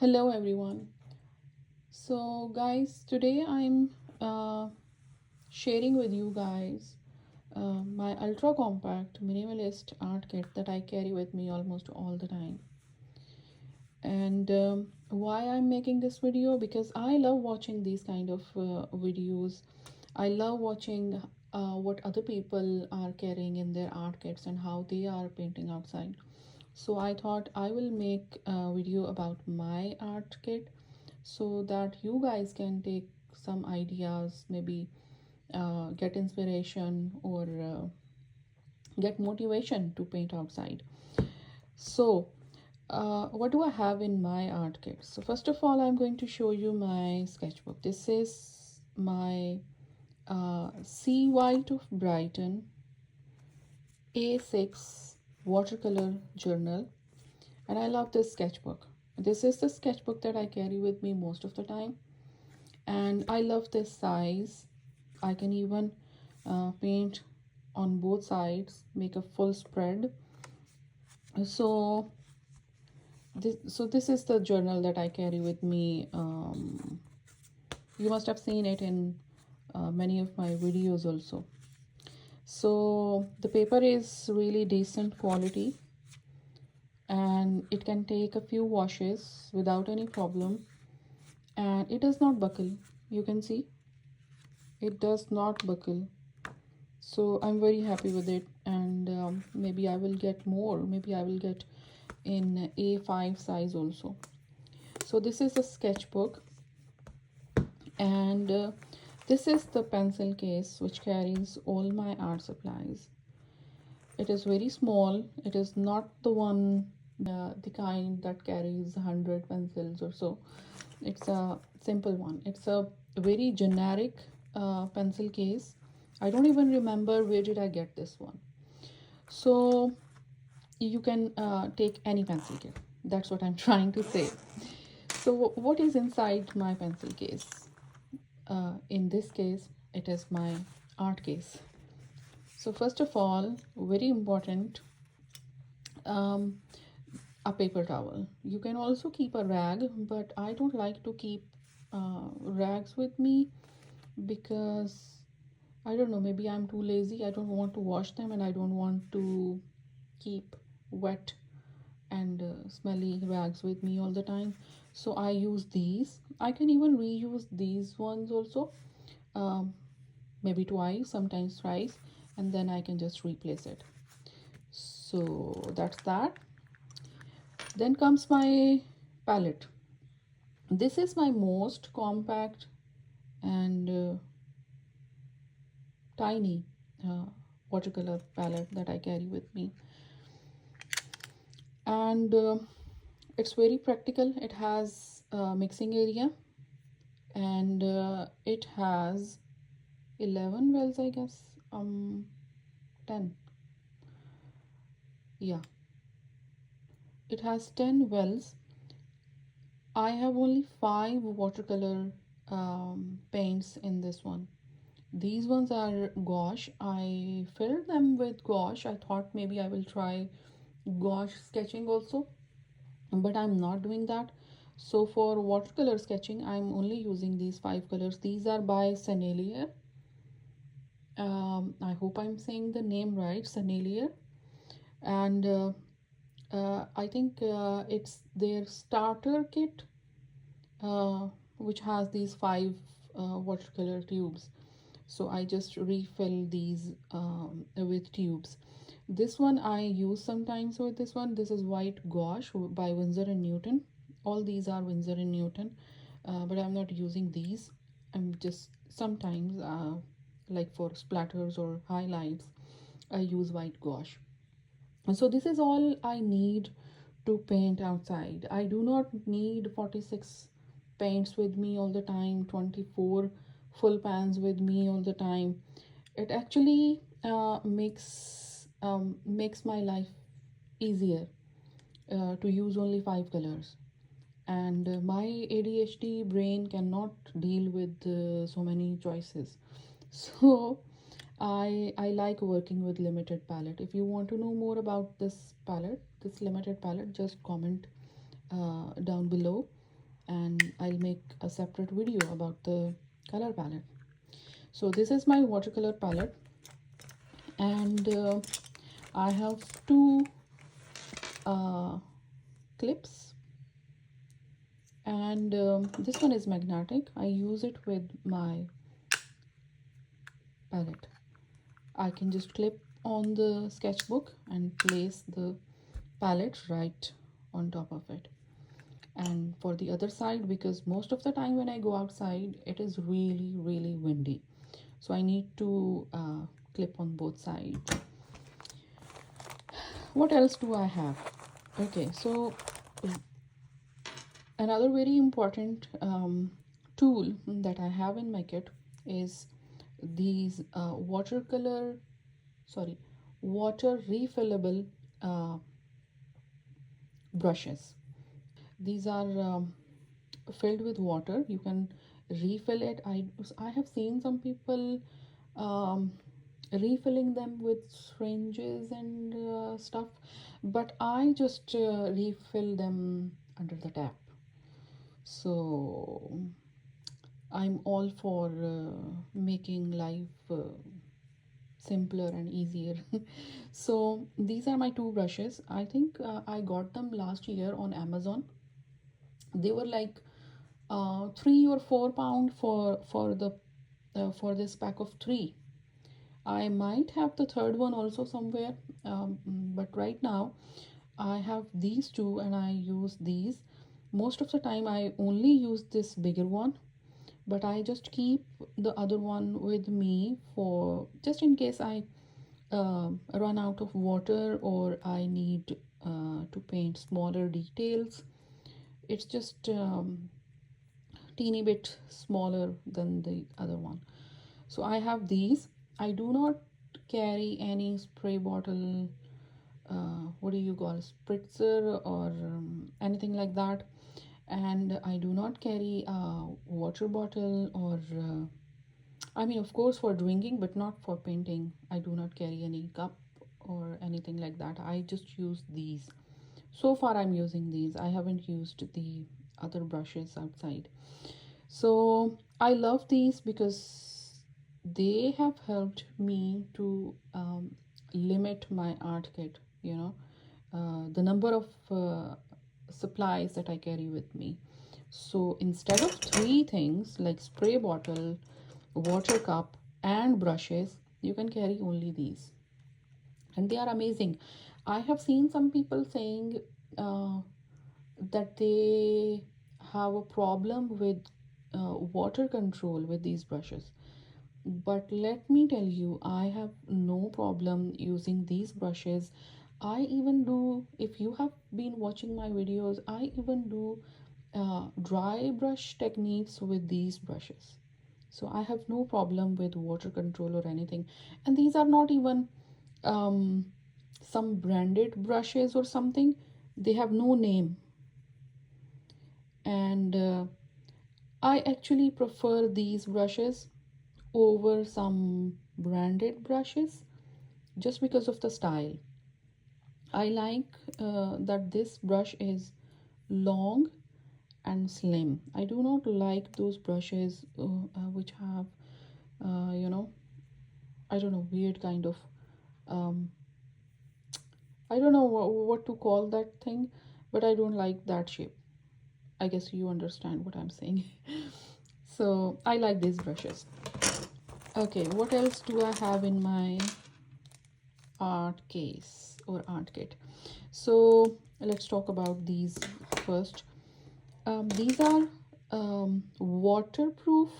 Hello everyone. So guys, today I'm sharing with you guys my ultra compact minimalist art kit that I carry with me almost all the time. And why I'm making this video, because I love watching these kind of videos. I love watching what other people are carrying in their art kits and how they are painting outside. So I thought I will make a video about my art kit so that you guys can take some ideas, maybe get inspiration or get motivation to paint outside. So what do I have in my art kit? So first of all, I'm going to show you my sketchbook. This is my Sea White of Brighton A6 watercolor journal, and I love this sketchbook. This is the sketchbook that I carry with me most of the time, and I love this size. I can even paint on both sides, make a full spread. So this is the journal that I carry with me. You must have seen it in many of my videos also. So the paper is really decent quality, and it can take a few washes without any problem, and it does not buckle. You can see it does not buckle. So I'm very happy with it, and maybe I will get more. Maybe I will get in A5 size also. So this is a sketchbook, and this is the pencil case which carries all my art supplies. It is very small. It is not the one, the kind that carries 100 pencils or so. It's a simple one. It's a very generic pencil case. I don't even remember where did I get this one. So you can take any pencil kit. That's what I'm trying to say. So what is inside my pencil case? In this case, it is my art case. So first of all, very important, um, a paper towel. You can also keep a rag, but I don't like to keep rags with me because I don't know, maybe I'm too lazy. I don't want to wash them, and I don't want to keep wet and smelly rags with me all the time. So I use these. I can even reuse these ones also, um, maybe twice, sometimes thrice, and then I can just replace it. So that's that. Then comes my palette. This is my most compact and tiny watercolor palette that I carry with me, and it's very practical. It has a mixing area, and it has 11 wells, I guess. 10. Yeah, it has 10 wells. I have only 5 watercolor paints in this one. These ones are gouache. I filled them with gouache. I thought maybe I will try gouache sketching also, but I'm not doing that. So for watercolor sketching, I'm only using these 5 colors. These are by Fineliners. I hope I'm saying the name right, Fineliners. And I think it's their starter kit, which has these 5 watercolor tubes. So I just refill these with tubes. This one I use sometimes with this one. This is white gouache by Winsor and Newton. All these are Winsor and Newton, but I'm not using these. I'm just sometimes like for splatters or highlights, I use white gouache. So this is all I need to paint outside. I do not need 46 paints with me all the time, 24 full pans with me all the time. It actually makes my life easier to use only 5 colors, and my ADHD brain cannot deal with so many choices. So I like working with limited palette. If you want to know more about this palette, this limited palette, just comment down below, and I'll make a separate video about the color palette. So this is my watercolor palette, and I have two clips, and this one is magnetic. I use it with my palette. I can just clip on the sketchbook and place the palette right on top of it. And for the other side, because most of the time when I go outside it is really windy, so I need to clip on both sides. What else do I have? Okay, so another very important tool that I have in my kit is these water refillable uh, brushes. These are filled with water. You can refill it. I have seen some people um, refilling them with syringes and stuff, but I just refill them under the tap. So I'm all for making life simpler and easier. So these are my two brushes. I think I got them last year on Amazon. They were like 3 or 4 pound for this pack of three. I might have the third one also somewhere, but right now I have these two and I use these. Most of the time I only use this bigger one, but I just keep the other one with me for just in case I run out of water or I need to paint smaller details. It's just teeny bit smaller than the other one. So I have these. I do not carry any spray bottle, what do you call, spritzer or anything like that, and I do not carry a water bottle or I mean, of course, for drinking, but not for painting. I do not carry any cup or anything like that. I just use these. So far, I'm using these. I haven't used the other brushes outside. So I love these because they have helped me to limit my art kit, the number of supplies that I carry with me. So instead of three things like spray bottle, water cup, and brushes, you can carry only these. And they are amazing. I have seen some people saying that they have a problem with water control with these brushes. But let me tell you, I have no problem using these brushes. I even do, if you have been watching my videos, I even do dry brush techniques with these brushes. So I have no problem with water control or anything. And these are not even um, some branded brushes or something. They have no name. And I actually prefer these brushes over some branded brushes just because of the style. I like that this brush is long and slim. I do not like those brushes which have, I don't know, weird kind of, um, I don't know what to call that thing, but I don't like that shape. I guess you understand what I'm saying. So I like these brushes. Okay, what else do I have in my art case or art kit? So let's talk about these first. These are waterproof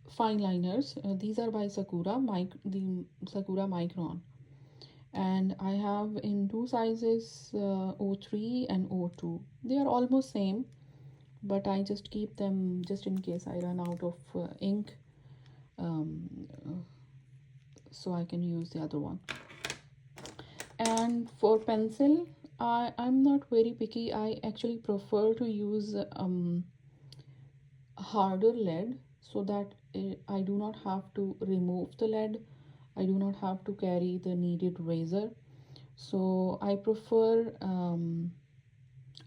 fine liners. These are by the Sakura Micron, and I have in two sizes, O3 and O2. They are almost same, but I just keep them just in case I run out of ink, um, so I can use the other one. And for pencil, I'm not very picky. I actually prefer to use harder lead so that I do not have to remove the lead. I do not have to carry the needed razor. So I prefer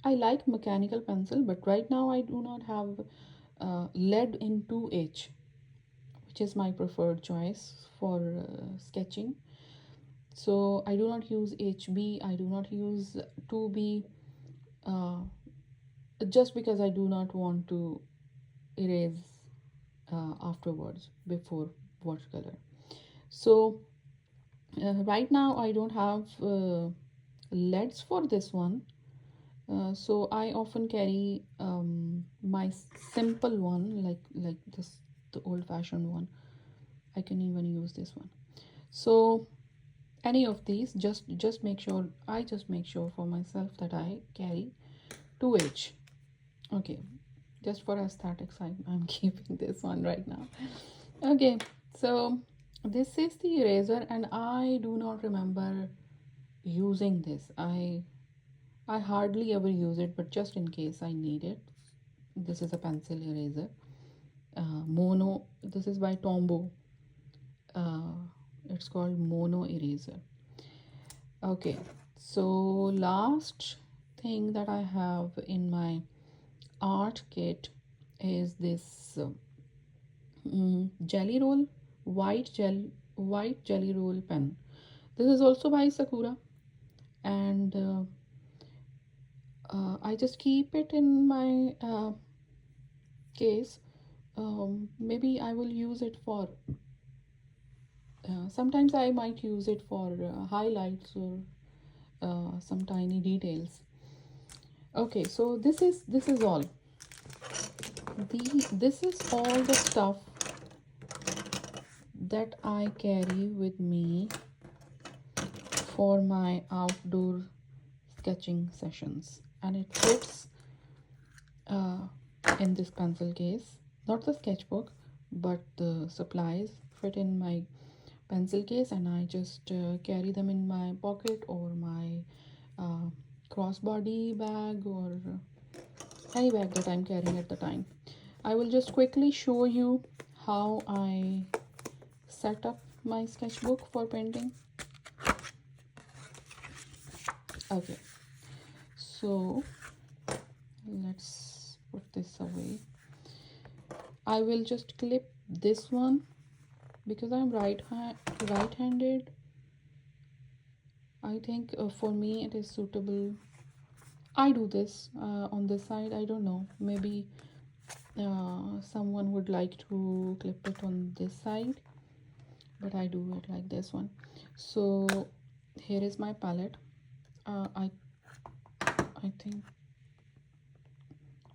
I like mechanical pencil, but right now I do not have lead in 2H, which is my preferred choice for sketching. So I do not use HB, I do not use 2B, uh, just because I do not want to erase afterwards before watercolor. So right now I don't have leads for this one. So I often carry my simple one, like this, the old-fashioned one. I can even use this one. So any of these, just make sure, I just make sure for myself that I carry 2H. Okay, just for aesthetics, I'm keeping this one right now. Okay, so this is the eraser, and I do not remember using this. I hardly ever use it, but just in case I need it. This is a pencil eraser. Mono, this is by Tombow. It's called Mono Eraser. Okay, so last thing that I have in my art kit is this jelly roll, white jelly roll pen. This is also by Sakura, and I just keep it in my case. Maybe I will use it for sometimes I might use it for highlights or some tiny details. Okay, so this is all. This is all the stuff that I carry with me for my outdoor sketching sessions, and it fits uh, in this pencil case. Not the sketchbook, but the supplies fit in my pencil case, and I just carry them in my pocket or my uh, crossbody bag or any bag that I'm carrying at the time. I will just quickly show you how I set up my sketchbook for painting. Okay, so let's put this away. I will just clip this one because I'm right-handed. I think for me it is suitable. I do this on this side. I don't know, maybe someone would like to clip it on this side, but I do it like this one. So here is my palette. I think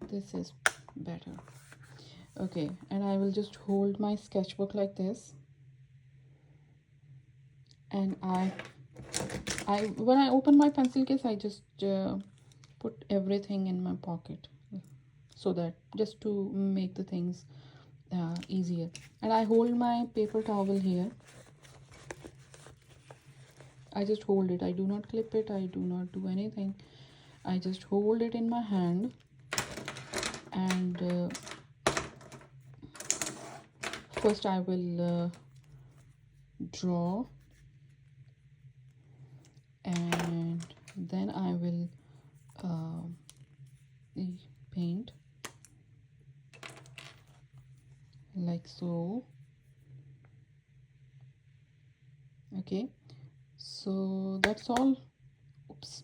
this is better. Okay, and I will just hold my sketchbook like this, and I when I open my pencil case, I just put everything in my pocket, so that just to make the things easier. And I hold my paper towel here. I just hold it. I do not clip it. I do not do anything. I just hold it in my hand, and first I will draw, and then I will paint like so. Okay, so that's all. Oops.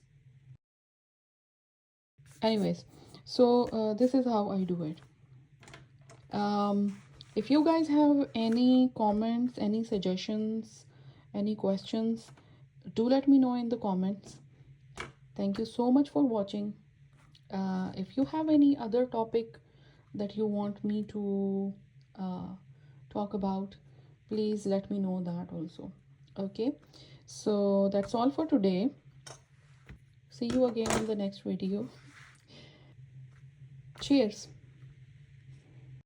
Anyways, so this is how I do it. If you guys have any comments, any suggestions, any questions, do let me know in the comments. Thank you so much for watching. If you have any other topic that you want me to talk about, please let me know that also. Okay, so that's all for today. See you again in the next video. Cheers.